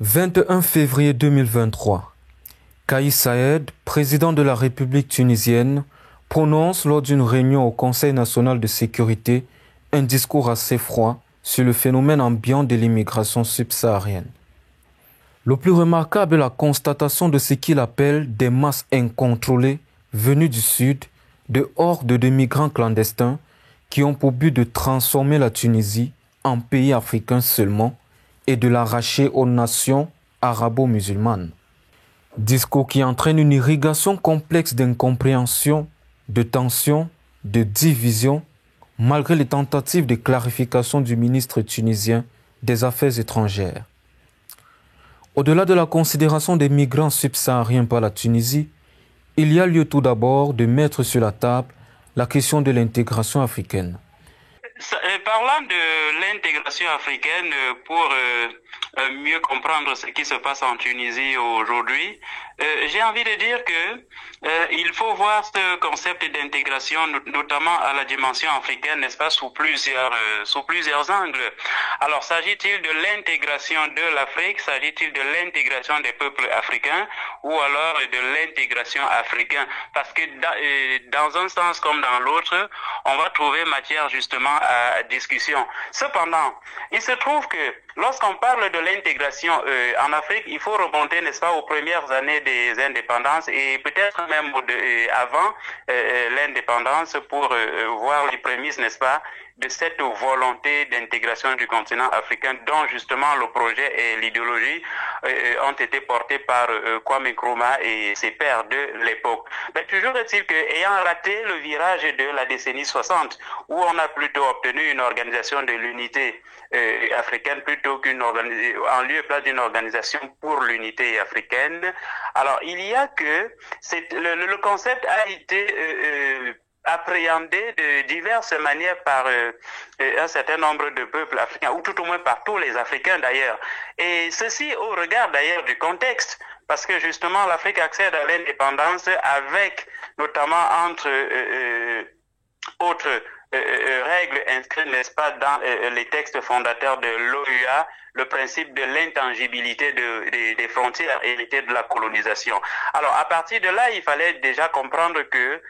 21 février 2023. Kais Saied, président de la République tunisienne, prononce lors d'une réunion au Conseil national de sécurité un discours assez froid sur le phénomène ambiant de l'immigration subsaharienne. Le plus remarquable est la constatation de ce qu'il appelle des masses incontrôlées venues du sud, de hordes de migrants clandestins qui ont pour but de transformer la Tunisie en pays africain seulement et de l'arracher aux nations arabo-musulmanes. Discours qui entraîne une irrigation complexe d'incompréhension, de tension, de division, malgré les tentatives de clarification du ministre tunisien des Affaires étrangères. Au-delà de la considération des migrants subsahariens par la Tunisie, il y a lieu tout d'abord de mettre sur la table la question de l'intégration africaine. Parlant de l'intégration africaine, pour mieux comprendre ce qui se passe en Tunisie aujourd'hui, j'ai envie de dire que il faut voir ce concept d'intégration, notamment à la dimension africaine, n'est-ce pas, sous plusieurs angles. Alors, s'agit-il de l'intégration de l'Afrique, s'agit-il de l'intégration des peuples africains, ou alors de l'intégration africaine? Parce que dans un sens comme dans l'autre, on va trouver matière justement à discussion. Cependant, il se trouve que lorsqu'on parle de l'intégration en Afrique, il faut remonter, n'est-ce pas, aux premières années des indépendances et peut-être même avant l'indépendance pour voir les prémices, n'est-ce pas, de cette volonté d'intégration du continent africain dont justement le projet et l'idéologie ont été portés par Kwame Nkrumah et ses pairs de l'époque. Mais toujours est-il que, ayant raté le virage de la décennie 60, où on a plutôt obtenu une organisation de l'unité africaine plutôt en lieu et place d'une organisation pour l'unité africaine, alors il y a que le concept a été appréhendé de diverses manières par un certain nombre de peuples africains, ou tout au moins par tous les Africains d'ailleurs. Et ceci au regard d'ailleurs du contexte, parce que justement l'Afrique accède à l'indépendance avec, notamment entre autres règles inscrites, n'est-ce pas, dans les textes fondateurs de l'OUA, le principe de l'intangibilité des frontières héritées de la colonisation. Alors, à partir de là, il fallait déjà comprendre que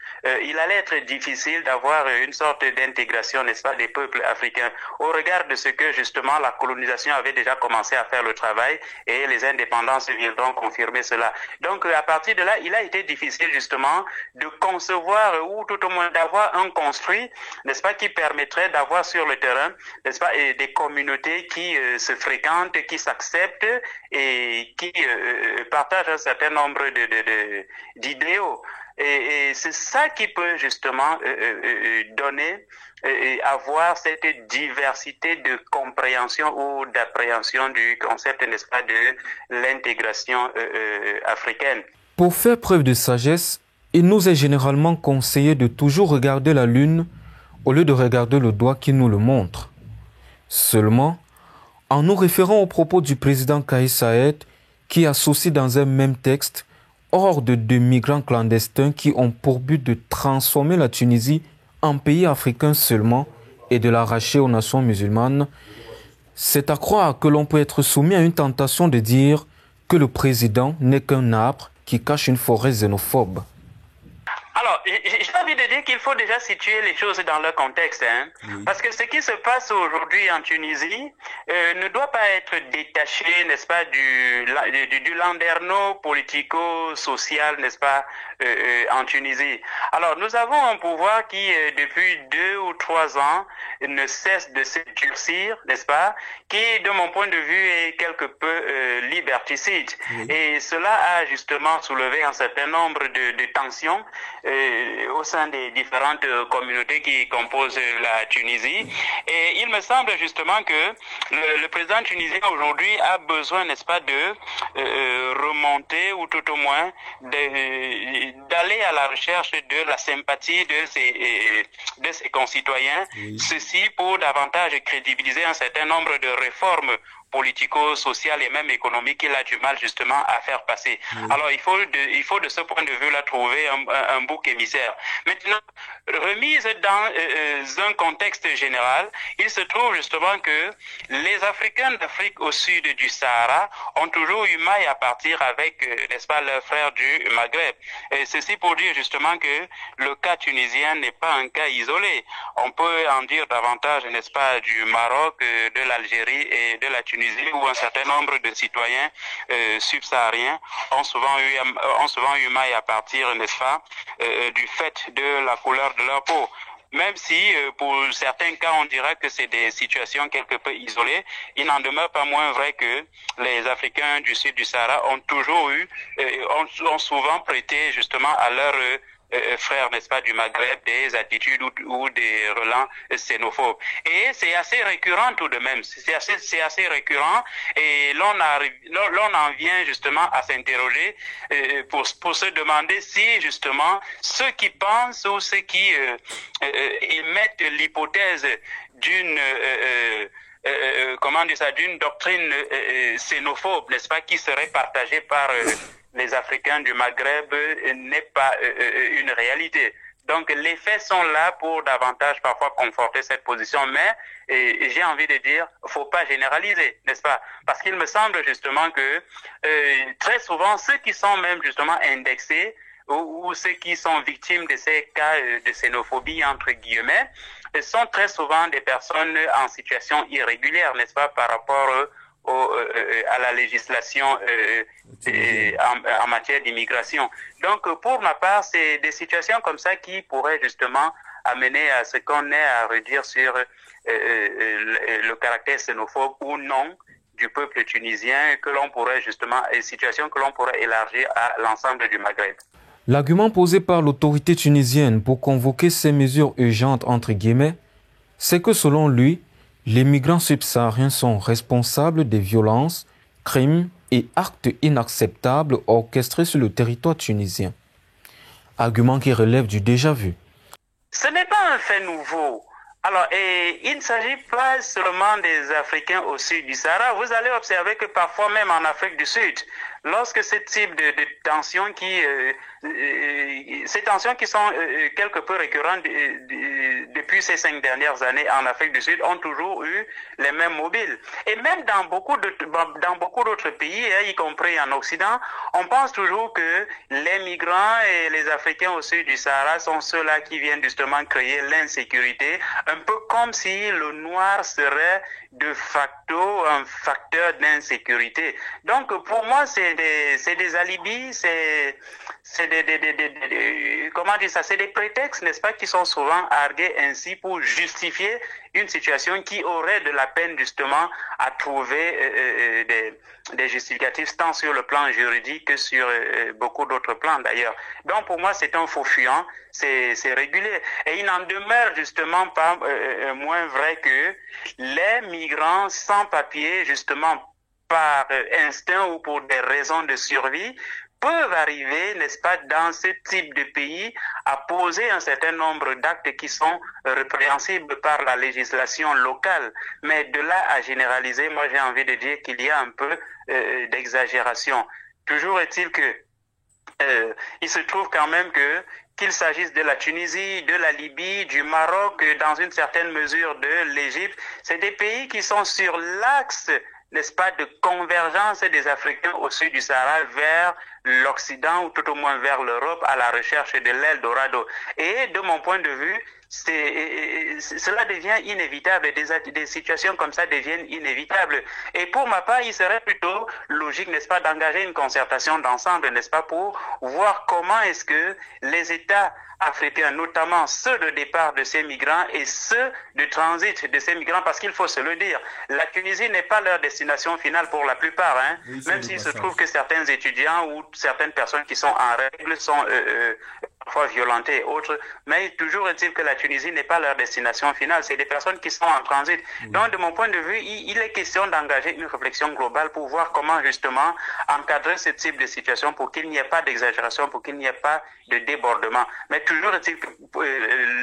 il allait être difficile d'avoir une sorte d'intégration, n'est-ce pas, des peuples africains, au regard de ce que, justement, la colonisation avait déjà commencé à faire le travail et les indépendances viendront confirmer cela. Donc, à partir de là, il a été difficile, justement, de concevoir, ou tout au moins d'avoir un construit, n'est-ce pas, qui permettrait d'avoir sur le terrain, n'est-ce pas, des communautés qui se fréquentent, qui s'acceptent et qui partagent un certain nombre d'idéaux. Et c'est ça qui peut justement donner et avoir cette diversité de compréhension ou d'appréhension du concept, n'est-ce pas, de l'intégration africaine. Pour faire preuve de sagesse, il nous est généralement conseillé de toujours regarder la lune au lieu de regarder le doigt qui nous le montre. Seulement, en nous référant aux propos du président Kais Saied, qui associe dans un même texte hordes de migrants clandestins qui ont pour but de transformer la Tunisie en pays africain seulement et de l'arracher aux nations musulmanes, c'est à croire que l'on peut être soumis à une tentation de dire que le président n'est qu'un arbre qui cache une forêt xénophobe. Alors, j'ai envie de dire qu'il faut déjà situer les choses dans leur contexte, hein? Oui. Parce que ce qui se passe aujourd'hui en Tunisie ne doit pas être détaché, n'est-ce pas, du landerneau politico-social, n'est-ce pas, en Tunisie. Alors, nous avons un pouvoir qui, depuis 2 ou 3 ans, ne cesse de se durcir, n'est-ce pas, qui, de mon point de vue, est quelque peu liberticide. Oui. Et cela a justement soulevé un certain nombre de tensions au sein des différentes communautés qui composent la Tunisie. Et il me semble justement que le président tunisien aujourd'hui a besoin, n'est-ce pas, de remonter ou tout au moins d'aller à la recherche de la sympathie de ses concitoyens. Oui. Ceci pour davantage crédibiliser un certain nombre de réformes politico-social et même économique qu'il a du mal justement à faire passer. Alors il faut de ce point de vue-là trouver un bouc émissaire. Maintenant, remise dans un contexte général, il se trouve justement que les Africains d'Afrique au sud du Sahara ont toujours eu maille à partir avec, n'est-ce pas, leurs frères du Maghreb. Et ceci pour dire justement que le cas tunisien n'est pas un cas isolé. On peut en dire davantage, n'est-ce pas, du Maroc, de l'Algérie et de la Tunisie, où un certain nombre de citoyens subsahariens ont souvent eu maille à partir, n'est-ce pas, du fait de la couleur de leur peau. Même si pour certains cas on dirait que c'est des situations quelque peu isolées, il n'en demeure pas moins vrai que les Africains du sud du Sahara ont toujours eu, ont souvent prêté justement à leurs frères, n'est-ce pas, du Maghreb, des attitudes ou des relents xénophobes. Et c'est assez récurrent tout de même. C'est assez récurrent et l'on en vient justement à s'interroger pour se demander si justement ceux qui pensent ou ceux qui émettent l'hypothèse d'une d'une doctrine xénophobe, n'est-ce pas, qui serait partagée par les Africains du Maghreb n'est pas une réalité. Donc les faits sont là pour davantage parfois conforter cette position, mais j'ai envie de dire, faut pas généraliser, n'est-ce pas? Parce qu'il me semble justement que très souvent ceux qui sont même justement indexés ou ceux qui sont victimes de ces cas de xénophobie entre guillemets sont très souvent des personnes en situation irrégulière, n'est-ce pas, par rapport à la législation en matière d'immigration. Donc, pour ma part, c'est des situations comme ça qui pourraient justement amener à ce qu'on ait à redire sur le caractère xénophobe ou non du peuple tunisien, que l'on pourrait justement, une situation que l'on pourrait élargir à l'ensemble du Maghreb. L'argument posé par l'autorité tunisienne pour convoquer ces mesures urgentes, entre guillemets, c'est que selon lui, les migrants subsahariens sont responsables des violences, crimes et actes inacceptables orchestrés sur le territoire tunisien. Argument qui relève du déjà-vu. Ce n'est pas un fait nouveau. Alors, il ne s'agit pas seulement des Africains au sud du Sahara. Vous allez observer que parfois même en Afrique du Sud, lorsque ce type de tensions ces tensions qui sont quelque peu récurrentes depuis ces 5 dernières années en Afrique du Sud ont toujours eu les mêmes mobiles. Et même dans beaucoup d'autres pays, y compris en Occident, on pense toujours que les migrants et les Africains au sud du Sahara sont ceux-là qui viennent justement créer l'insécurité, un peu comme si le noir serait de facto un facteur d'insécurité. Donc pour moi, c'est des alibis, c'est des prétextes, n'est-ce pas, qui sont souvent argués ainsi pour justifier une situation qui aurait de la peine justement à trouver des justificatifs tant sur le plan juridique que sur beaucoup d'autres plans d'ailleurs. Donc pour moi c'est un faux fuyant, c'est régulier. Et il n'en demeure justement pas moins vrai que les migrants sans papier, justement par instinct ou pour des raisons de survie, peuvent arriver, n'est-ce pas, dans ce type de pays à poser un certain nombre d'actes qui sont répréhensibles par la législation locale. Mais de là à généraliser, moi j'ai envie de dire qu'il y a un peu d'exagération. Toujours est-il que il se trouve quand même qu'il s'agisse de la Tunisie, de la Libye, du Maroc, dans une certaine mesure de l'Égypte, c'est des pays qui sont sur l'axe, n'est-ce pas, de convergence des Africains au sud du Sahara vers l'Occident ou tout au moins vers l'Europe à la recherche de l'Eldorado. Et de mon point de vue, cela devient inévitable, des situations comme ça deviennent inévitables. Et pour ma part, il serait plutôt logique, n'est-ce pas, d'engager une concertation d'ensemble, n'est-ce pas, pour voir comment est-ce que les États africains, notamment ceux de départ de ces migrants et ceux de transit de ces migrants, parce qu'il faut se le dire, la Tunisie n'est pas leur destination finale pour la plupart, hein, oui, même s'il se trouve que certains étudiants ou certaines personnes qui sont en règle sont parfois violentées et autres, mais toujours est-il que la Tunisie n'est pas leur destination finale, c'est des personnes qui sont en transit. Oui. Donc de mon point de vue, il est question d'engager une réflexion globale pour voir comment justement encadrer ce type de situation pour qu'il n'y ait pas d'exagération, pour qu'il n'y ait pas de débordement. Mais toujours est-il que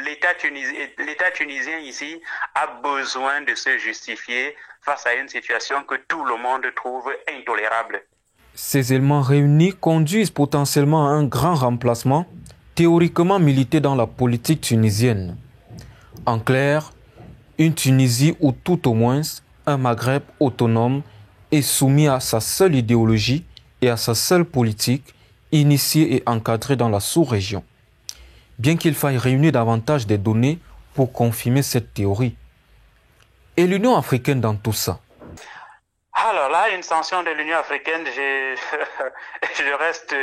l'État tunisien ici a besoin de se justifier face à une situation que tout le monde trouve intolérable. Ces éléments réunis conduisent potentiellement à un grand remplacement théoriquement milité dans la politique tunisienne. En clair, une Tunisie ou tout au moins un Maghreb autonome est soumis à sa seule idéologie et à sa seule politique, initiée et encadrée dans la sous-région. Bien qu'il faille réunir davantage de données pour confirmer cette théorie. Et l'Union africaine dans tout ça? Alors là, une sanction de l'Union africaine, je reste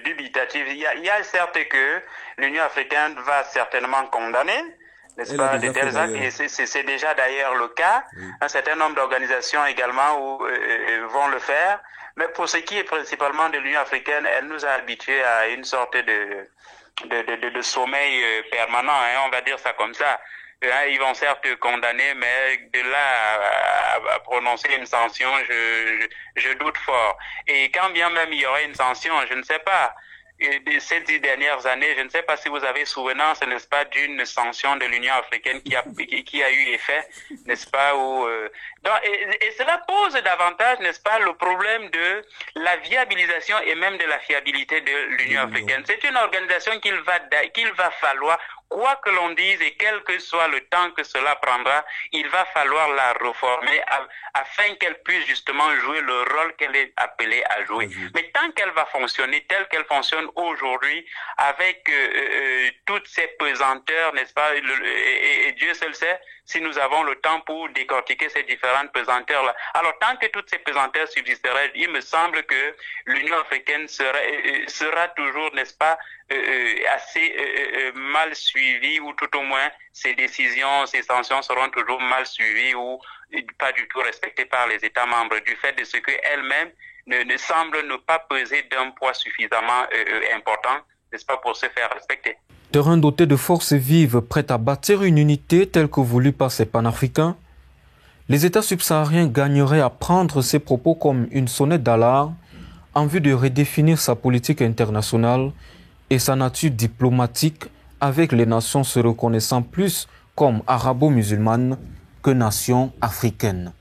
dubitatif. Il y a certes que l'Union africaine va certainement condamner, n'est-ce pas, de tels actes, et c'est déjà d'ailleurs le cas. Oui. Un certain nombre d'organisations également vont le faire. Mais pour ce qui est principalement de l'Union africaine, elle nous a habitués à une sorte de sommeil permanent, hein, on va dire ça comme ça. Ils vont certes condamner, mais de là à prononcer une sanction, je doute fort. Et quand bien même il y aurait une sanction, je ne sais pas, ces 10 dernières années, je ne sais pas si vous avez souvenance, n'est-ce pas, d'une sanction de l'Union africaine qui a eu effet, n'est-ce pas, et cela pose davantage, n'est-ce pas, le problème de la viabilisation et même de la fiabilité de l'Union africaine. C'est une organisation qu'il va falloir, quoi que l'on dise et quel que soit le temps que cela prendra, il va falloir la reformer afin qu'elle puisse justement jouer le rôle qu'elle est appelée à jouer. Mais tant qu'elle va fonctionner telle qu'elle fonctionne aujourd'hui, avec toutes ces pesanteurs, n'est-ce pas, et Dieu seul sait si nous avons le temps pour décortiquer ces différentes pesanteurs-là. Alors tant que toutes ces pesanteurs subsisteraient, il me semble que l'Union africaine sera toujours, n'est-ce pas, assez mal suivies, ou tout au moins ces décisions, ces sanctions seront toujours mal suivies ou pas du tout respectées par les États membres, du fait de ce qu'elles-mêmes ne semblent ne pas peser d'un poids suffisamment important, n'est-ce pas, pour se faire respecter. Terrain doté de forces vives prêtes à bâtir une unité telle que voulue par ces panafricains, les États subsahariens gagneraient à prendre ces propos comme une sonnette d'alarme en vue de redéfinir sa politique internationale et sa nature diplomatique avec les nations se reconnaissant plus comme arabo-musulmanes que nations africaines.